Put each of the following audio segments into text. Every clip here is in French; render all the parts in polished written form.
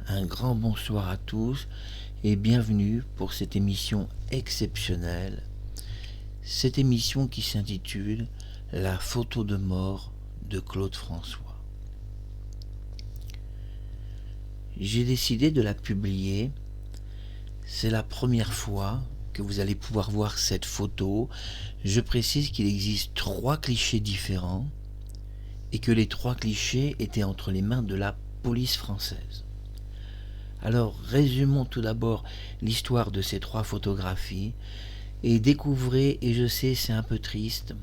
Un grand bonsoir à tous et bienvenue pour cette émission exceptionnelle. Cette émission qui s'intitule La photo de mort de Claude François. J'ai décidé de la publier. C'est la première fois que vous allez pouvoir voir cette photo. Je précise qu'il existe 3 clichés différents et que les 3 clichés étaient entre les mains de la police française. Alors résumons tout d'abord l'histoire de ces 3 photographies et découvrez, et je sais c'est un peu triste,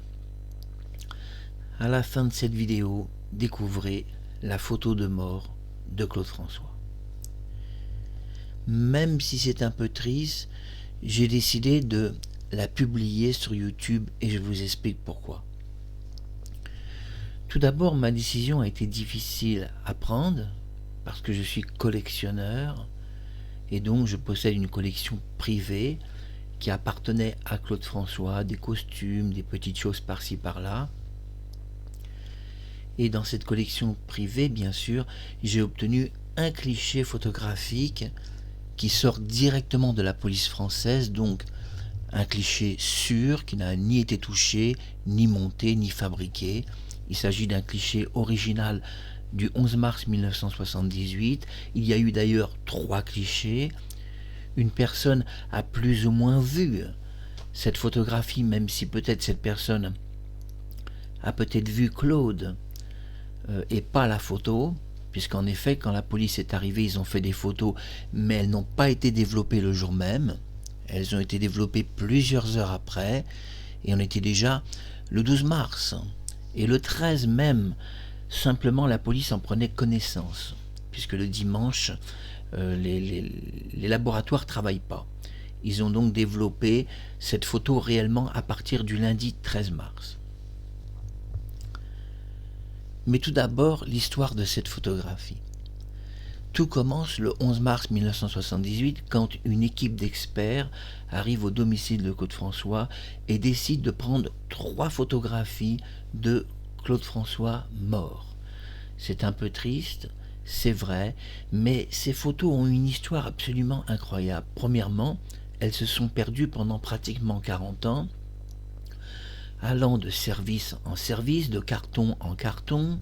à la fin de cette vidéo, découvrez la photo de mort de Claude François. Même si c'est un peu triste, j'ai décidé de la publier sur YouTube et je vous explique pourquoi. Tout d'abord, ma décision a été difficile à prendre parce que je suis collectionneur et donc je possède une collection privée qui appartenait à Claude François, des costumes, des petites choses par-ci par-là. Et dans cette collection privée, bien sûr, j'ai obtenu un cliché photographique qui sort directement de la police française, donc un cliché sûr qui n'a ni été touché, ni monté, ni fabriqué. Il s'agit d'un cliché original du 11 mars 1978. Il y a eu d'ailleurs 3 clichés. Une personne a plus ou moins vu cette photographie, même si peut-être cette personne a peut-être vu Claude et pas la photo, puisqu'en effet, quand la police est arrivée, ils ont fait des photos, mais elles n'ont pas été développées le jour même. Elles ont été développées plusieurs heures après, et on était déjà le 12 mars. Et le 13 même, simplement la police en prenait connaissance, puisque le dimanche, les laboratoires ne travaillent pas. Ils ont donc développé cette photo réellement à partir du lundi 13 mars. Mais tout d'abord, l'histoire de cette photographie. Tout commence le 11 mars 1978 quand une équipe d'experts arrive au domicile de Claude François et décide de prendre 3 photographies de Claude François mort. C'est un peu triste, c'est vrai, mais ces photos ont une histoire absolument incroyable. Premièrement, elles se sont perdues pendant pratiquement 40 ans, allant de service en service, de carton en carton.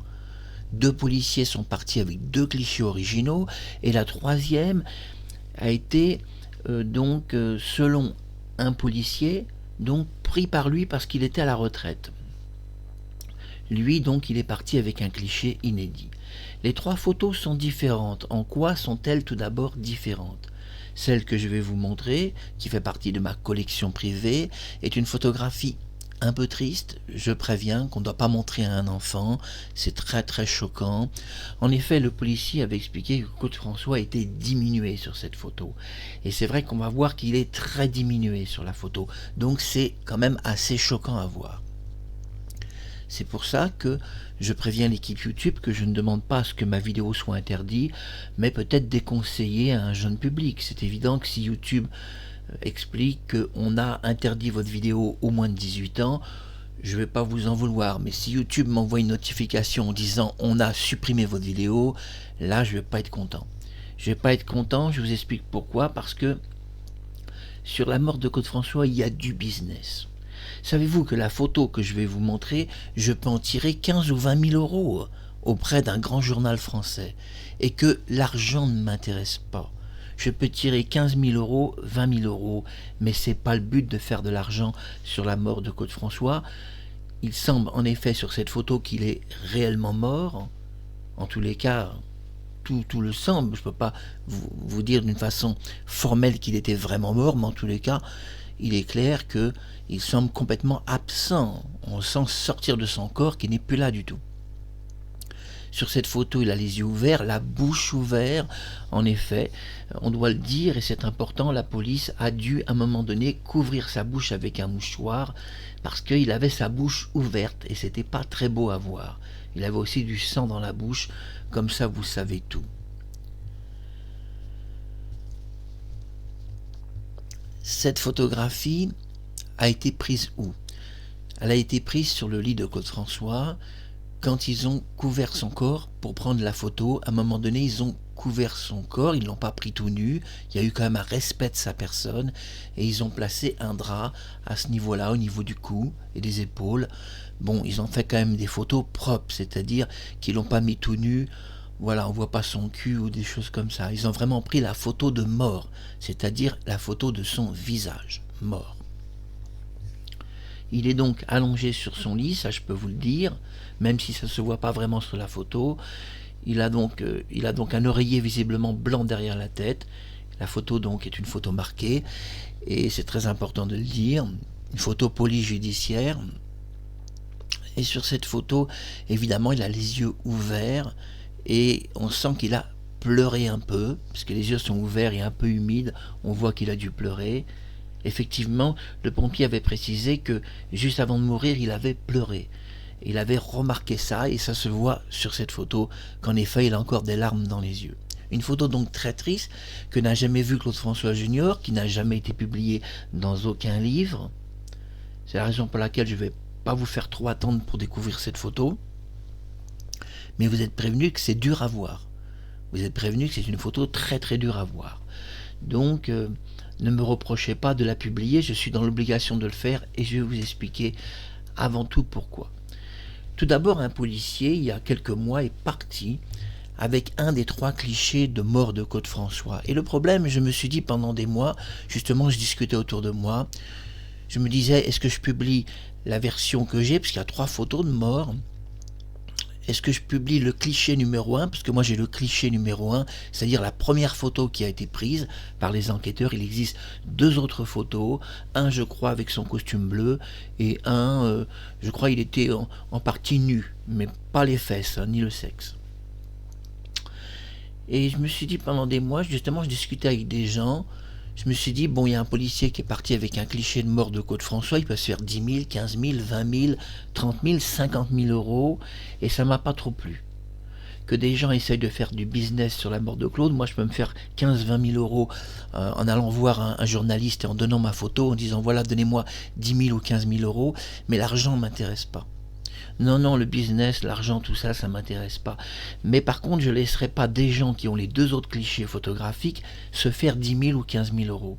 2 policiers sont partis avec 2 clichés originaux, et la 3e a été selon un policier, donc pris par lui parce qu'il était à la retraite. Lui, donc, il est parti avec un cliché inédit. Les 3 photos sont différentes. En quoi sont-elles tout d'abord différentes ? Celle que je vais vous montrer, qui fait partie de ma collection privée, est une photographie un peu triste. Je préviens qu'on ne doit pas montrer à un enfant, c'est très très choquant. En effet, le policier avait expliqué que Claude François était diminué sur cette photo. Et c'est vrai qu'on va voir qu'il est très diminué sur la photo. Donc c'est quand même assez choquant à voir. C'est pour ça que je préviens l'équipe YouTube que je ne demande pas à ce que ma vidéo soit interdite, mais peut-être déconseillée à un jeune public. C'est évident que si YouTube explique qu'on a interdit votre vidéo au moins de 18 ans, je ne vais pas vous en vouloir. Mais si YouTube m'envoie une notification en disant on a supprimé votre vidéo, là je ne vais pas être content. Je ne vais pas être content, je vous explique pourquoi. Parce que sur la mort de Claude François, il y a du business. Savez-vous que la photo que je vais vous montrer, je peux en tirer 15 ou 20 000 euros auprès d'un grand journal français, et que l'argent ne m'intéresse pas. Je peux tirer 15 000 euros, 20 000 euros, mais c'est pas le but de faire de l'argent sur la mort de Claude François. Il semble en effet sur cette photo qu'il est réellement mort. En tous les cas, tout le semble. Je ne peux pas vous dire d'une façon formelle qu'il était vraiment mort, mais en tous les cas, il est clair qu'il semble complètement absent. On sent sortir de son corps qui n'est plus là du tout. Sur cette photo, il a les yeux ouverts, la bouche ouverte. En effet, on doit le dire, et c'est important, la police a dû à un moment donné couvrir sa bouche avec un mouchoir parce qu'il avait sa bouche ouverte et c'était pas très beau à voir. Il avait aussi du sang dans la bouche, comme ça vous savez tout. Cette photographie a été prise où ? Elle a été prise sur le lit de Claude François, quand ils ont couvert son corps pour prendre la photo, à un moment donné, ils ont couvert son corps, ils ne l'ont pas pris tout nu, il y a eu quand même un respect de sa personne, et ils ont placé un drap à ce niveau-là, au niveau du cou et des épaules. Bon, ils ont fait quand même des photos propres, c'est-à-dire qu'ils l'ont pas mis tout nu, voilà, on voit pas son cul ou des choses comme ça. Ils ont vraiment pris la photo de mort, c'est-à-dire la photo de son visage, mort. Il est donc allongé sur son lit, ça je peux vous le dire, même si ça ne se voit pas vraiment sur la photo. Il a donc un oreiller visiblement blanc derrière la tête. La photo donc est une photo marquée, et c'est très important de le dire, une photo polyjudiciaire. Et sur cette photo, évidemment, il a les yeux ouverts, et on sent qu'il a pleuré un peu, parce que les yeux sont ouverts et un peu humides, on voit qu'il a dû pleurer. Effectivement, le pompier avait précisé que juste avant de mourir, il avait pleuré. Il avait remarqué ça, et ça se voit sur cette photo qu'en effet, il a encore des larmes dans les yeux. Une photo donc très triste, que n'a jamais vue Claude François Junior, qui n'a jamais été publiée dans aucun livre. C'est la raison pour laquelle je ne vais pas vous faire trop attendre pour découvrir cette photo. Mais vous êtes prévenu que c'est dur à voir. Vous êtes prévenu que c'est une photo très très dure à voir. Donc, ne me reprochez pas de la publier, je suis dans l'obligation de le faire, et je vais vous expliquer avant tout pourquoi. Tout d'abord, un policier, il y a quelques mois, est parti avec un des 3 clichés de mort de Claude François. Et le problème, je me suis dit pendant des mois, justement, je discutais autour de moi, je me disais, est-ce que je publie la version que j'ai, parce qu'il y a 3 photos de mort? Est-ce que je publie le cliché numéro 1? Parce que moi j'ai le cliché numéro 1, c'est-à-dire la première photo qui a été prise par les enquêteurs. Il existe 2 autres photos, un je crois avec son costume bleu, et un, je crois il était en partie nu, mais pas les fesses, hein, ni le sexe. Et je me suis dit pendant des mois, justement je discutais avec des gens, je me suis dit, bon, il y a un policier qui est parti avec un cliché de mort de Claude François, il peut se faire 10 000, 15 000, 20 000, 30 000, 50 000 euros, et ça m'a pas trop plu. Que des gens essayent de faire du business sur la mort de Claude, moi je peux me faire 15-20 000 euros en allant voir un journaliste et en donnant ma photo, en disant, voilà, donnez-moi 10 000 ou 15 000 euros, mais l'argent ne m'intéresse pas. Non, non, le business, l'argent, tout ça, ça m'intéresse pas. Mais par contre, je ne laisserai pas des gens qui ont les 2 autres clichés photographiques se faire 10 000 ou 15 000 euros.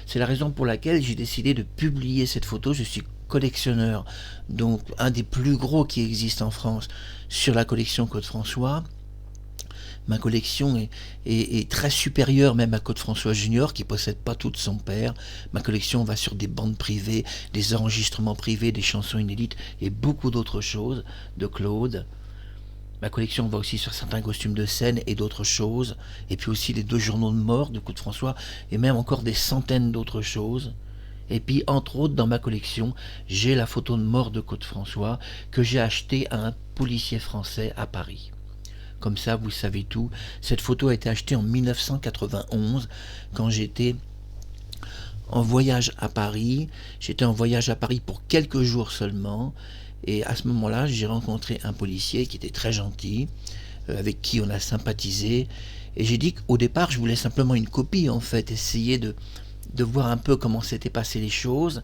C'est la raison pour laquelle j'ai décidé de publier cette photo. Je suis collectionneur, donc un des plus gros qui existe en France sur la collection Claude François. Ma collection est très supérieure même à Claude François Junior, qui ne possède pas tout de son père. Ma collection va sur des bandes privées, des enregistrements privés, des chansons inédites et beaucoup d'autres choses de Claude. Ma collection va aussi sur certains costumes de scène et d'autres choses, et puis aussi les 2 journaux de mort de Claude François, et même encore des centaines d'autres choses. Et puis, entre autres, dans ma collection, j'ai la photo de mort de Claude François que j'ai achetée à un policier français à Paris. Comme ça, vous savez tout. Cette photo a été achetée en 1991, quand j'étais en voyage à Paris. J'étais en voyage à Paris pour quelques jours seulement. Et à ce moment-là, j'ai rencontré un policier qui était très gentil, avec qui on a sympathisé. Et j'ai dit qu'au départ, je voulais simplement une copie, en fait, essayer de voir un peu comment s'étaient passées les choses.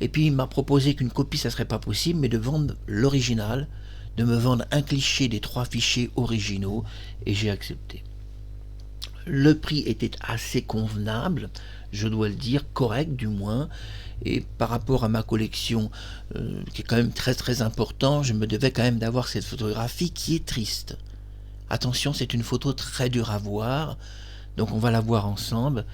Et puis, il m'a proposé qu'une copie, ça ne serait pas possible, mais de vendre l'original, de me vendre un cliché des 3 fichiers originaux, et j'ai accepté. Le prix était assez convenable, je dois le dire, correct du moins, et par rapport à ma collection, qui est quand même très très important, je me devais quand même d'avoir cette photographie qui est triste. Attention, c'est une photo très dure à voir, donc on va la voir ensemble.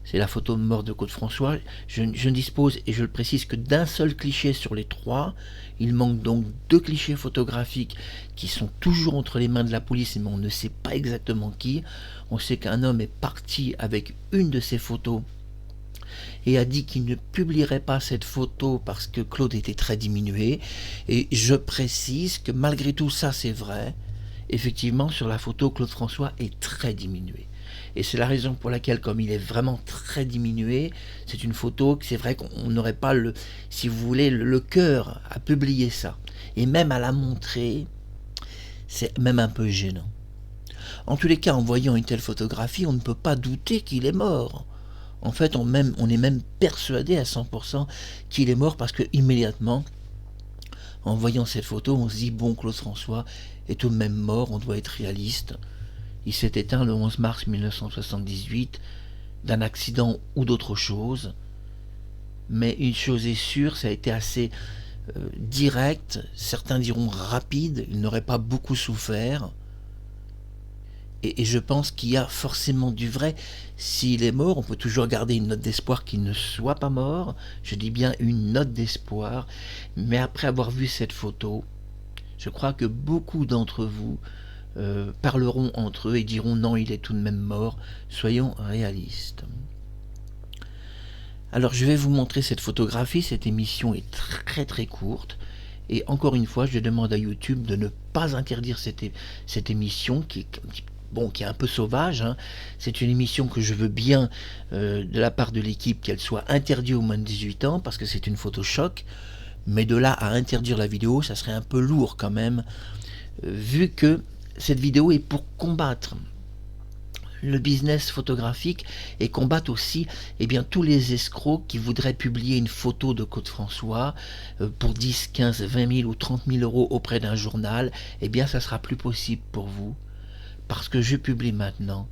C'est la photo de mort de Claude François. Je ne dispose, et je le précise, que d'un seul cliché sur les 3. Il manque donc 2 clichés photographiques qui sont toujours entre les mains de la police, mais on ne sait pas exactement qui. On sait qu'un homme est parti avec une de ces photos et a dit qu'il ne publierait pas cette photo parce que Claude était très diminué. Et je précise que malgré tout ça, c'est vrai. Effectivement, sur la photo, Claude François est très diminué. Et c'est la raison pour laquelle, comme il est vraiment très diminué, c'est une photo que c'est vrai qu'on n'aurait pas, si vous voulez, le cœur à publier ça. Et même à la montrer, c'est même un peu gênant. En tous les cas, en voyant une telle photographie, on ne peut pas douter qu'il est mort. En fait, on est même persuadé à 100% qu'il est mort, parce que immédiatement, en voyant cette photo, on se dit, bon, Claude François est tout de même mort, on doit être réaliste. Il s'est éteint le 11 mars 1978 d'un accident ou d'autre chose. Mais une chose est sûre, ça a été assez direct, certains diront rapide, il n'aurait pas beaucoup souffert. Et je pense qu'il y a forcément du vrai. S'il est mort, on peut toujours garder une note d'espoir qu'il ne soit pas mort. Je dis bien une note d'espoir. Mais après avoir vu cette photo, je crois que beaucoup d'entre vous parleront entre eux et diront non, il est tout de même mort. Soyons réalistes. Alors je vais vous montrer cette photographie. Cette émission est très très courte. Et encore une fois, je demande à YouTube de ne pas interdire cette émission qui est un peu sauvage, hein. C'est une émission que je veux bien de la part de l'équipe qu'elle soit interdite aux moins de 18 ans parce que c'est une photo choc, mais de là à interdire la vidéo, ça serait un peu lourd quand même, vu que cette vidéo est pour combattre le business photographique et combattre aussi tous les escrocs qui voudraient publier une photo de Claude François pour 10, 15, 20 000 ou 30 000 euros auprès d'un journal. Ça sera plus possible pour vous. Parce que je publie maintenant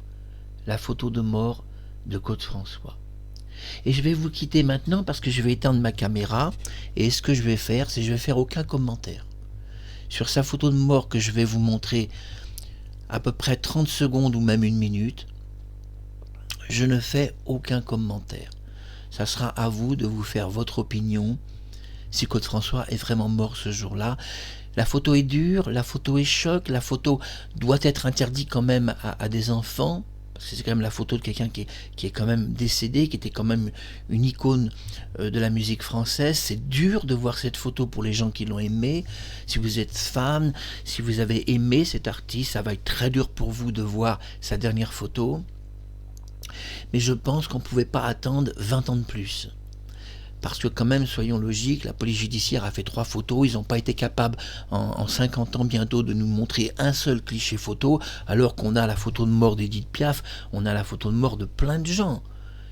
la photo de mort de Claude François. Et je vais vous quitter maintenant parce que je vais éteindre ma caméra. Et ce que je vais faire, c'est que je vais faire aucun commentaire. Sur sa photo de mort que je vais vous montrer à peu près 30 secondes ou même 1 minute, je ne fais aucun commentaire. Ça sera à vous de vous faire votre opinion si Claude François est vraiment mort ce jour-là. La photo est dure, la photo est choc, la photo doit être interdite quand même à des enfants, parce que c'est quand même la photo de quelqu'un qui est quand même décédé, qui était quand même une icône de la musique française. C'est dur de voir cette photo pour les gens qui l'ont aimé. Si vous êtes fan, si vous avez aimé cet artiste, ça va être très dur pour vous de voir sa dernière photo. Mais je pense qu'on ne pouvait pas attendre 20 ans de plus. Parce que quand même, soyons logiques, la police judiciaire a fait 3 photos, ils n'ont pas été capables en 50 ans bientôt de nous montrer un seul cliché photo, alors qu'on a la photo de mort d'Edith Piaf, on a la photo de mort de plein de gens.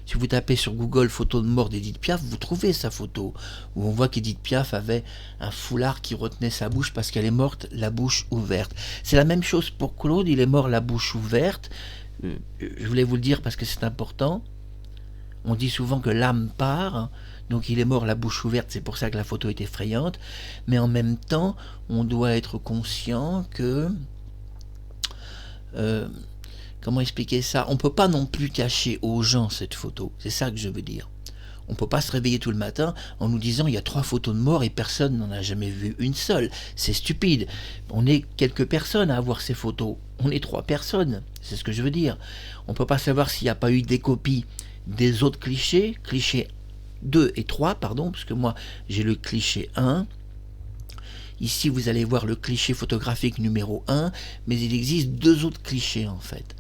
Si vous tapez sur Google photo de mort d'Edith Piaf, vous trouvez sa photo, où on voit qu'Edith Piaf avait un foulard qui retenait sa bouche parce qu'elle est morte la bouche ouverte. C'est la même chose pour Claude, il est mort la bouche ouverte. Je voulais vous le dire parce que c'est important. On dit souvent que l'âme part, donc il est mort la bouche ouverte, c'est pour ça que la photo est effrayante, mais en même temps, on doit être conscient que... comment expliquer ça? On ne peut pas non plus cacher aux gens cette photo, c'est ça que je veux dire. On ne peut pas se réveiller tout le matin en nous disant il y a 3 photos de mort et personne n'en a jamais vu une seule. C'est stupide. On est quelques personnes à avoir ces photos. On est 3 personnes, c'est ce que je veux dire. On ne peut pas savoir s'il n'y a pas eu des copies des autres clichés 2 et 3, pardon, parce que moi j'ai le cliché 1. Ici vous allez voir le cliché photographique numéro 1, mais il existe 2 autres clichés en fait.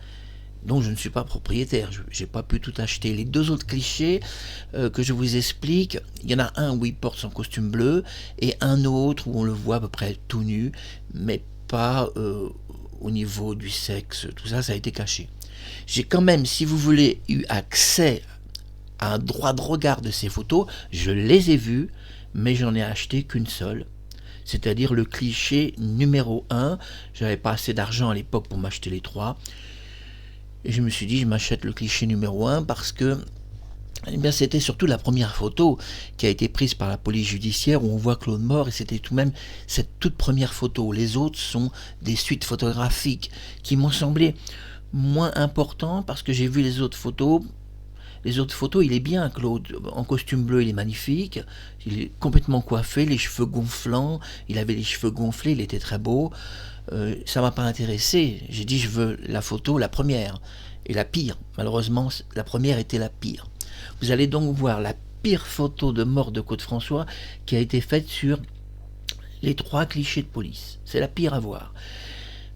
Donc je ne suis pas propriétaire, je n'ai pas pu tout acheter. Les 2 autres clichés que je vous explique, il y en a un où il porte son costume bleu, et un autre où on le voit à peu près tout nu, mais pas au niveau du sexe. Tout ça, ça a été caché. J'ai quand même, si vous voulez, eu accès à un droit de regard de ces photos. Je les ai vues, mais j'en ai acheté qu'une seule. C'est-à-dire le cliché numéro 1. J'avais pas assez d'argent à l'époque pour m'acheter les 3. Et je me suis dit, je m'achète le cliché numéro 1 parce que c'était surtout la première photo qui a été prise par la police judiciaire où on voit Claude mort, et c'était tout de même cette toute première photo. Les autres sont des suites photographiques qui m'ont semblé moins importants parce que j'ai vu les autres photos. Les autres photos, il est bien, Claude. En costume bleu, il est magnifique. Il est complètement coiffé, les cheveux gonflants. Il avait les cheveux gonflés, il était très beau. Ça m'a pas intéressé. J'ai dit, je veux la photo, la première. Et la pire. Malheureusement, la première était la pire. Vous allez donc voir la pire photo de mort de Claude François qui a été faite sur les 3 clichés de police. C'est la pire à voir.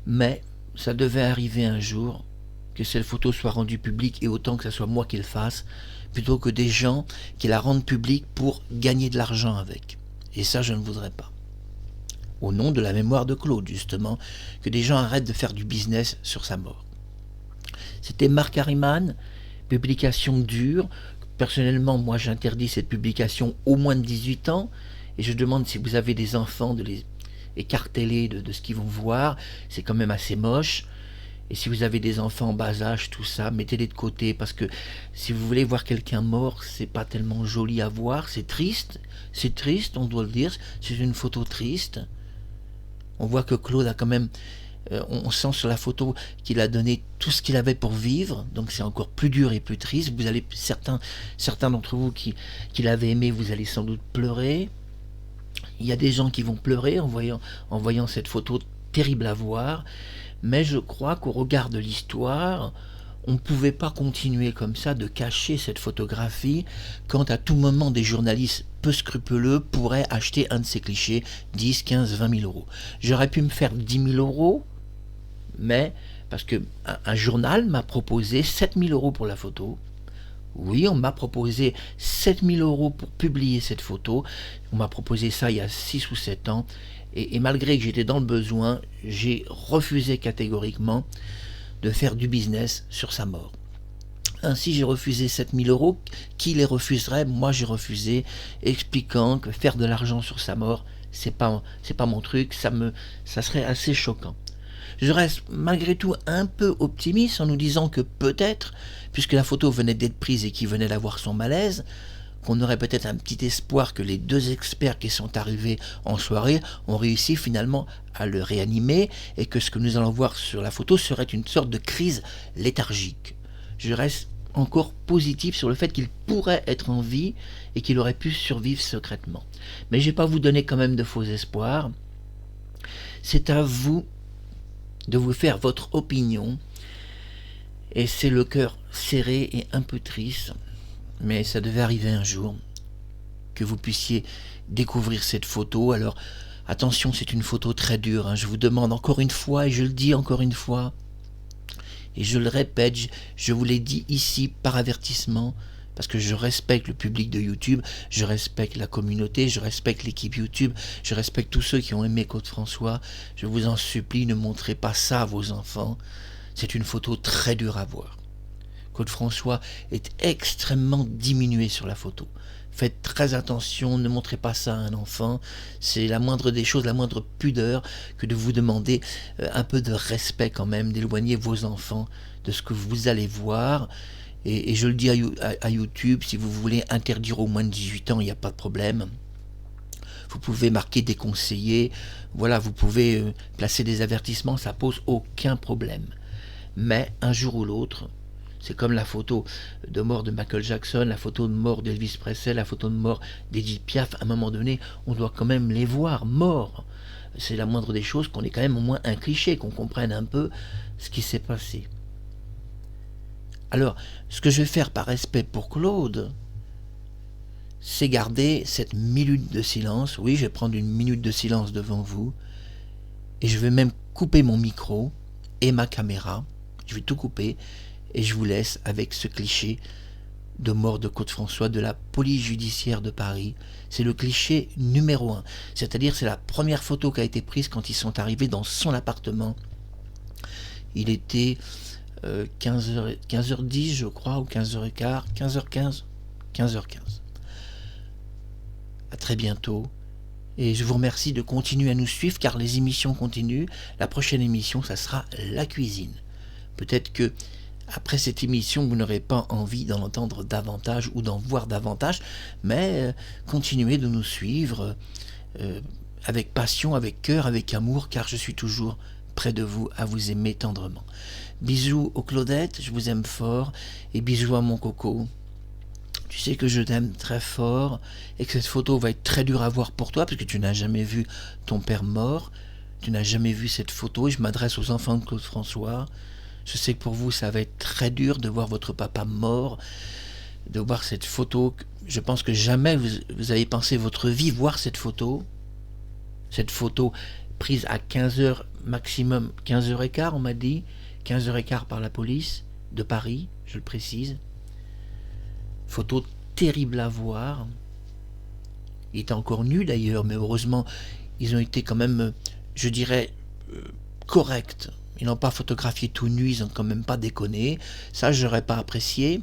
Mais ça devait arriver un jour que cette photo soit rendue publique, et autant que ce soit moi qui le fasse, plutôt que des gens qui la rendent publique pour gagner de l'argent avec. Et ça, je ne voudrais pas. Au nom de la mémoire de Claude, justement, que des gens arrêtent de faire du business sur sa mort. C'était Marc Harriman, publication dure. Personnellement, moi, j'interdis cette publication au moins de 18 ans, Et je demande si vous avez des enfants de les écarteler de ce qu'ils vont voir. C'est quand même assez moche. Et si vous avez des enfants en bas âge, tout ça, mettez-les de côté, parce que si vous voulez voir quelqu'un mort, c'est pas tellement joli à voir, c'est triste, on doit le dire, c'est une photo triste. On voit que Claude a quand même, on sent sur la photo qu'il a donné tout ce qu'il avait pour vivre, donc c'est encore plus dur et plus triste. Vous allez, certains d'entre vous qui l'avaient aimé, vous allez sans doute pleurer. Il y a des gens qui vont pleurer en voyant cette photo terrible à voir. Mais je crois qu'au regard de l'histoire, on ne pouvait pas continuer comme ça de cacher cette photographie quand à tout moment des journalistes peu scrupuleux pourraient acheter un de ces clichés 10, 15, 20 000 euros. J'aurais pu me faire 10 000 euros, mais parce qu'un journal m'a proposé 7 000 euros pour la photo. Oui, on m'a proposé 7 000 euros pour publier cette photo. On m'a proposé ça il y a 6 ou 7 ans. Et malgré que j'étais dans le besoin, j'ai refusé catégoriquement de faire du business sur sa mort. Ainsi, j'ai refusé 7 000 euros. Qui les refuserait? Moi, j'ai refusé, expliquant que faire de l'argent sur sa mort, c'est pas mon truc, ça serait assez choquant. Je reste malgré tout un peu optimiste en nous disant que peut-être, puisque la photo venait d'être prise et qu'il venait d'avoir son malaise, qu'on aurait peut-être un petit espoir que les 2 experts qui sont arrivés en soirée ont réussi finalement à le réanimer et que ce que nous allons voir sur la photo serait une sorte de crise léthargique. Je reste encore positif sur le fait qu'il pourrait être en vie et qu'il aurait pu survivre secrètement. Mais je ne vais pas vous donner quand même de faux espoirs. C'est à vous de vous faire votre opinion. Et c'est le cœur serré et un peu triste. Mais ça devait arriver un jour, que vous puissiez découvrir cette photo. Alors, attention, c'est une photo très dure, hein. Je vous demande encore une fois, et je le dis encore une fois, et je le répète, je vous l'ai dit ici par avertissement, parce que je respecte le public de YouTube, je respecte la communauté, je respecte l'équipe YouTube, je respecte tous ceux qui ont aimé Claude François. Je vous en supplie, ne montrez pas ça à vos enfants. C'est une photo très dure à voir. Claude François est extrêmement diminué sur la photo. Faites très attention, ne montrez pas ça à un enfant. C'est la moindre des choses, la moindre pudeur que de vous demander un peu de respect quand même, d'éloigner vos enfants de ce que vous allez voir. Et je le dis à YouTube, si vous voulez interdire aux moins de 18 ans, il n'y a pas de problème. Vous pouvez marquer déconseillé, voilà, vous pouvez placer des avertissements, ça pose aucun problème. Mais un jour ou l'autre, c'est comme la photo de mort de Michael Jackson, la photo de mort d'Elvis Presley, la photo de mort d'Edith Piaf. À un moment donné, on doit quand même les voir morts. C'est la moindre des choses qu'on ait quand même au moins un cliché, qu'on comprenne un peu ce qui s'est passé. Alors, ce que je vais faire par respect pour Claude, c'est garder cette minute de silence. Oui, je vais prendre une minute de silence devant vous. Et je vais même couper mon micro et ma caméra. Je vais tout couper. Et je vous laisse avec ce cliché de mort de Claude François de la police judiciaire de Paris. C'est le cliché numéro 1. C'est-à-dire c'est la première photo qui a été prise quand ils sont arrivés dans son appartement. Il était 15h10 je crois, ou 15h15, 15h15. À très bientôt. Et je vous remercie de continuer à nous suivre car les émissions continuent. La prochaine émission, ça sera la cuisine. Peut-être que après cette émission, vous n'aurez pas envie d'en entendre davantage ou d'en voir davantage, mais continuez de nous suivre avec passion, avec cœur, avec amour, car je suis toujours près de vous à vous aimer tendrement. Bisous aux Claudettes, je vous aime fort, et bisous à mon coco. Tu sais que je t'aime très fort et que cette photo va être très dure à voir pour toi parce que tu n'as jamais vu ton père mort, tu n'as jamais vu cette photo et je m'adresse aux enfants de Claude François. Je sais que pour vous ça va être très dur de voir votre papa mort, de voir cette photo. Je pense que jamais vous avez pensé votre vie voir cette photo prise à 15h maximum, 15h15 on m'a dit, 15h15 par la police de Paris, je le précise. Photo terrible à voir. Il était encore nu d'ailleurs, mais heureusement, ils ont été quand même, je dirais, corrects. Ils n'ont pas photographié tout nu, ils n'ont quand même pas déconné. Ça, j'aurais pas apprécié.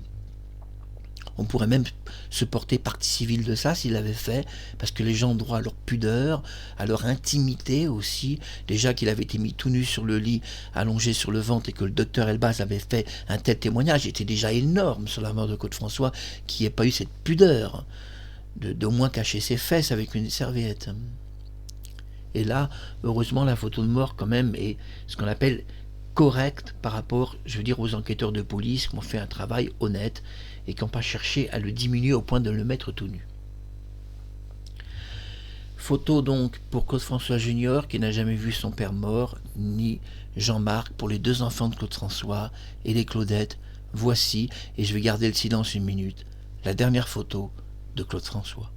On pourrait même se porter partie civile de ça s'il l'avait fait, parce que les gens ont droit à leur pudeur, à leur intimité aussi. Déjà qu'il avait été mis tout nu sur le lit, allongé sur le ventre, et que le docteur Elbaz avait fait un tel témoignage, était déjà énorme sur la mort de Claude François, qui n'ait pas eu cette pudeur d'au moins cacher ses fesses avec une serviette. Et là, heureusement, la photo de mort, quand même, est ce qu'on appelle correcte par rapport, je veux dire, aux enquêteurs de police qui ont fait un travail honnête et qui n'ont pas cherché à le diminuer au point de le mettre tout nu. Photo donc pour Claude François Junior, qui n'a jamais vu son père mort, ni Jean-Marc pour les 2 enfants de Claude François et les Claudettes. Voici, et je vais garder le silence une minute, la dernière photo de Claude François.